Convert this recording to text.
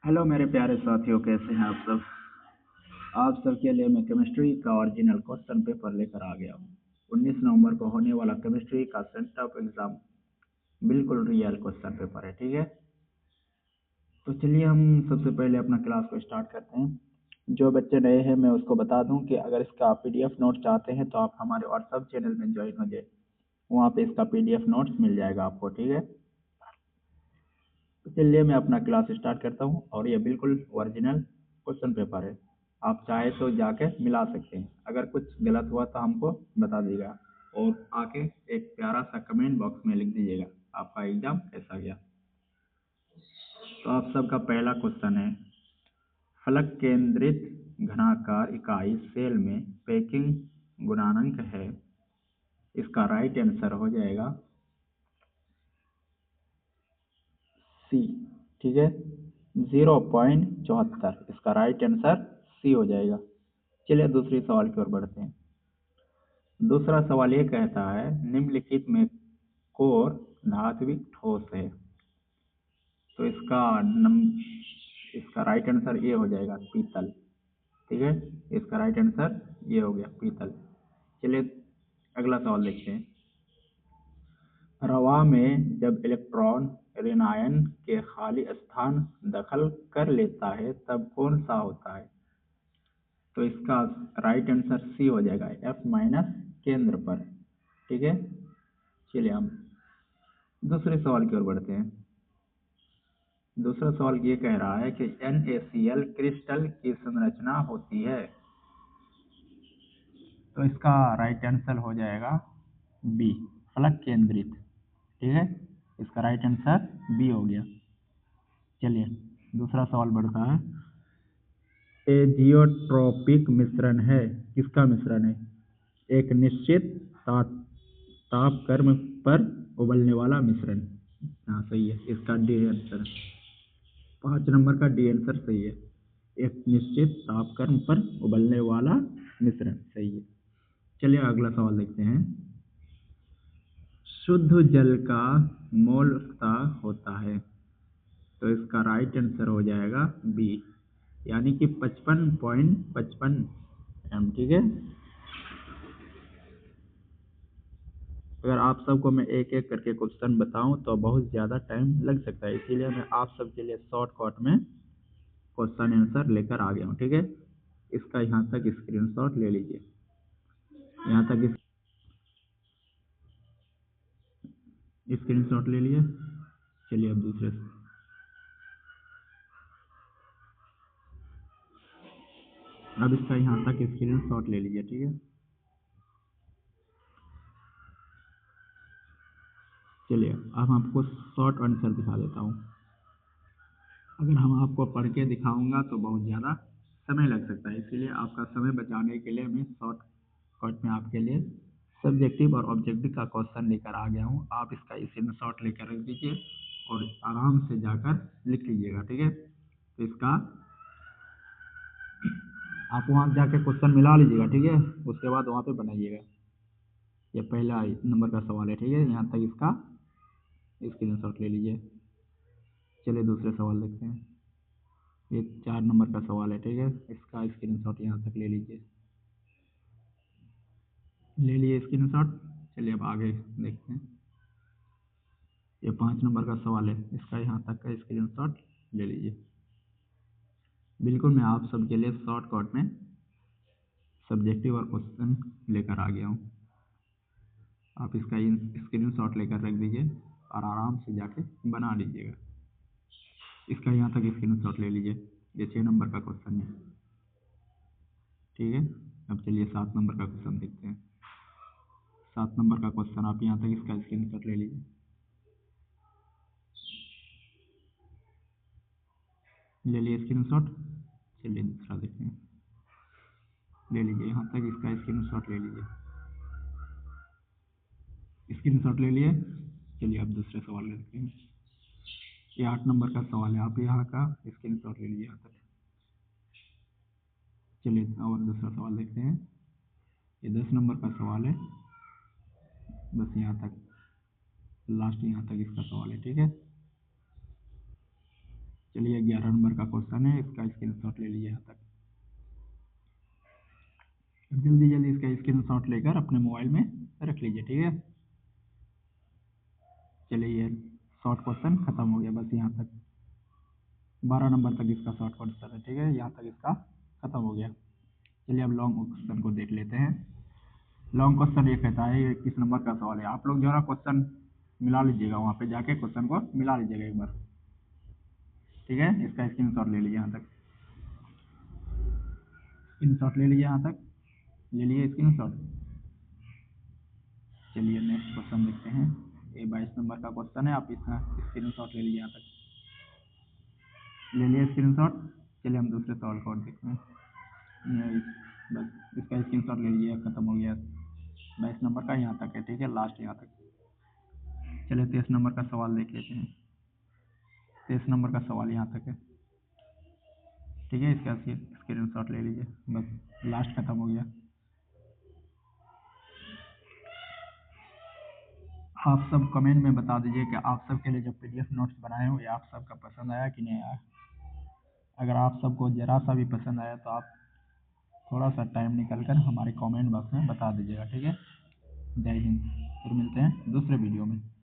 Hello मेरे प्यारे साथियों, कैसे हैं आप सब। आप सबके लिए मैं केमिस्ट्री का ओरिजिनल क्वेश्चन पेपर लेकर आ गया हूँ। 19 नवंबर को होने वाला केमिस्ट्री का सेंटर ऑफ एग्जाम बिल्कुल रियल क्वेश्चन पेपर है, ठीक है। तो चलिए हम सबसे पहले अपना क्लास को स्टार्ट करते हैं। जो बच्चे नए हैं मैं उसको बता दूं कि अगर इसका पीडीएफ नोट चाहते हैं तो आप हमारे व्हाट्सएप चैनल में ज्वाइन हो जाए। वहाँ पे इसका पीडीएफ नोट्स मिल जाएगा आपको, ठीक है। तो चलिए मैं अपना क्लास स्टार्ट करता हूँ और ये बिल्कुल ओरिजिनल क्वेश्चन पेपर है। आप चाहे तो जाके मिला सकते हैं। अगर कुछ गलत हुआ तो हमको बता दीजिएगा और आके एक प्यारा सा कमेंट बॉक्स में लिख दीजिएगा आपका एग्जाम कैसा गया। तो आप सबका पहला क्वेश्चन है, फलक केंद्रित घनाकार इकाई सेल में पैकिंग गुणांक है। इसका राइट आंसर हो जाएगा सी, ठीक है। 0.74, इसका राइट आंसर सी हो जाएगा। चलिए दूसरी सवाल की ओर बढ़ते हैं। दूसरा सवाल ये कहता है, निम्नलिखित में कोर धात्विक ठोस है। तो इसका राइट आंसर ये हो जाएगा पीतल, ठीक है। इसका राइट आंसर ये हो गया पीतल। चलिए अगला सवाल देखते हैं। हवा में जब इलेक्ट्रॉन ऋणायन के खाली स्थान दखल कर लेता है तब कौन सा होता है। तो इसका राइट आंसर सी हो जाएगा, F माइनस केंद्र पर, ठीक है। चलिए हम दूसरे सवाल की ओर बढ़ते हैं। दूसरा सवाल ये कह रहा है कि NaCl क्रिस्टल की संरचना होती है। तो इसका राइट आंसर हो जाएगा बी, फलक केंद्रित, ठीक है। इसका राइट आंसर बी हो गया। चलिए दूसरा सवाल बढ़ता है। एजियोट्रोपिक मिश्रण है, किसका मिश्रण है। एक निश्चित तापक्रम पर उबलने वाला मिश्रण। हाँ सही है, इसका डी आंसर 5 नंबर का डी आंसर सही है। एक निश्चित तापक्रम पर उबलने वाला मिश्रण सही है। चलिए अगला सवाल देखते हैं। शुद्ध जल का मोल का होता है। तो इसका राइट आंसर हो जाएगा बी, यानी कि 55.55 एम, ठीक है। अगर आप सबको मैं एक एक करके क्वेश्चन बताऊं तो बहुत ज़्यादा टाइम लग सकता है, इसीलिए मैं आप सबके लिए शॉर्टकट में क्वेश्चन आंसर लेकर आ गया हूं, ठीक है। इसका यहाँ तक स्क्रीनशॉट ले लीजिए। यहाँ तक स्क्रीनशॉट ले लिए। चलिए अब दूसरे अब इसका यहाँ तक स्क्रीनशॉट ले लीजिए, ठीक है। चलिए अब आपको शॉर्ट आंसर दिखा देता हूँ। अगर हम आपको पढ़ के दिखाऊंगा तो बहुत ज़्यादा समय लग सकता है, इसीलिए आपका समय बचाने के लिए मैं शॉर्टकट में आपके लिए सब्जेक्टिव और ऑब्जेक्टिव का क्वेश्चन लेकर आ गया हूँ। आप इसका स्क्रीनशॉट लेकर रख दीजिए और आराम से जाकर लिख लीजिएगा, ठीक है। तो इसका आप वहाँ जाके क्वेश्चन मिला लीजिएगा, ठीक है। उसके बाद वहाँ पे बनाइएगा। ये पहला नंबर का सवाल है, ठीक है। यहाँ तक इसका स्क्रीनशॉट ले लीजिए। चलिए दूसरे सवाल देखते हैं। ये 4 नंबर का सवाल है, ठीक है। इसका स्क्रीनशॉट यहाँ तक ले लीजिए। ले लिए स्क्रीनशॉट। चलिए अब आगे देखते हैं। ये 5 नंबर का सवाल है, इसका यहाँ तक का स्क्रीनशॉट ले लीजिए। बिल्कुल मैं आप सबके लिए शॉर्टकट में सब्जेक्टिव और क्वेश्चन लेकर आ गया हूँ। आप इसका स्क्रीनशॉट लेकर रख दीजिए और आराम से जाके बना लीजिएगा। इसका यहाँ तक स्क्रीनशॉट ले लीजिए। ये 6 नंबर का क्वेश्चन है, ठीक है। अब चलिए 7 नंबर का क्वेश्चन देखते हैं। 7 नंबर का क्वेश्चन आप यहाँ तक इसका स्क्रीनशॉट ले लीजिए। ले लिए स्क्रीनशॉट। चलिए दूसरा देखते हैं। ले लीजिए, यहाँ तक इसका स्क्रीनशॉट ले लीजिए। स्क्रीनशॉट ले लिए। चलिए अब दूसरे सवाल लेते हैं। ये 8 नंबर का सवाल है, आप यहाँ का स्क्रीनशॉट ले लीजिए यहाँ तक। चलिए और दूसरा सवाल देखते हैं। ये 10 नंबर का सवाल है, बस यहाँ तक, लास्ट यहाँ तक इसका सवाल है, ठीक है। चलिए 11 नंबर का क्वेश्चन है, इसका स्क्रीनशॉट ले लीजिए यहाँ तक। जल्दी जल्दी इसका स्क्रीनशॉट लेकर अपने मोबाइल में रख लीजिए, ठीक है। चलिए शॉर्ट क्वेश्चन खत्म हो गया, बस यहाँ तक 12 नंबर तक इसका शॉर्ट क्वेश्चन है, ठीक है। यहाँ तक इसका खत्म हो गया। चलिए अब लॉन्ग क्वेश्चन को देख लेते हैं। लॉन्ग क्वेश्चन ये कहता है, ये किस नंबर का सवाल है। आप लोग जो है ना क्वेश्चन मिला लीजिएगा, वहाँ पे जाके क्वेश्चन को मिला लीजिएगा एक बार, ठीक है। इसका स्क्रीनशॉट ले लीजिए, यहाँ तक स्क्रीनशॉट ले लीजिए, यहाँ तक ले लिए स्क्रीनशॉट। चलिए नेक्स्ट क्वेश्चन देखते हैं। ये 22 नंबर का क्वेश्चन है, आप इसका स्क्रीनशॉट ले लीजिए, यहाँ तक ले लिए स्क्रीनशॉट। चलिए हम दूसरे सवाल को और देखते हैं। बस इसका स्क्रीनशॉट ले लीजिए, खत्म हो गया। 22 नंबर का यहाँ तक है, ठीक है, लास्ट यहाँ तक। चलिए 23 नंबर का सवाल देख लेते हैं। 23 नंबर का सवाल यहाँ तक है, ठीक है। इसका स्क्रीनशॉट ले लीजिए, बस लास्ट खत्म हो गया। आप सब कमेंट में बता दीजिए कि आप सब के लिए जो PDF नोट्स बनाए हुए आप सबका पसंद आया कि नहीं आया। अगर आप सबको ज़रा सा भी पसंद आया तो आप थोड़ा सा टाइम निकल कर हमारे कमेंट बॉक्स में बता दीजिएगा, ठीक है। जय हिंद, फिर मिलते हैं दूसरे वीडियो में।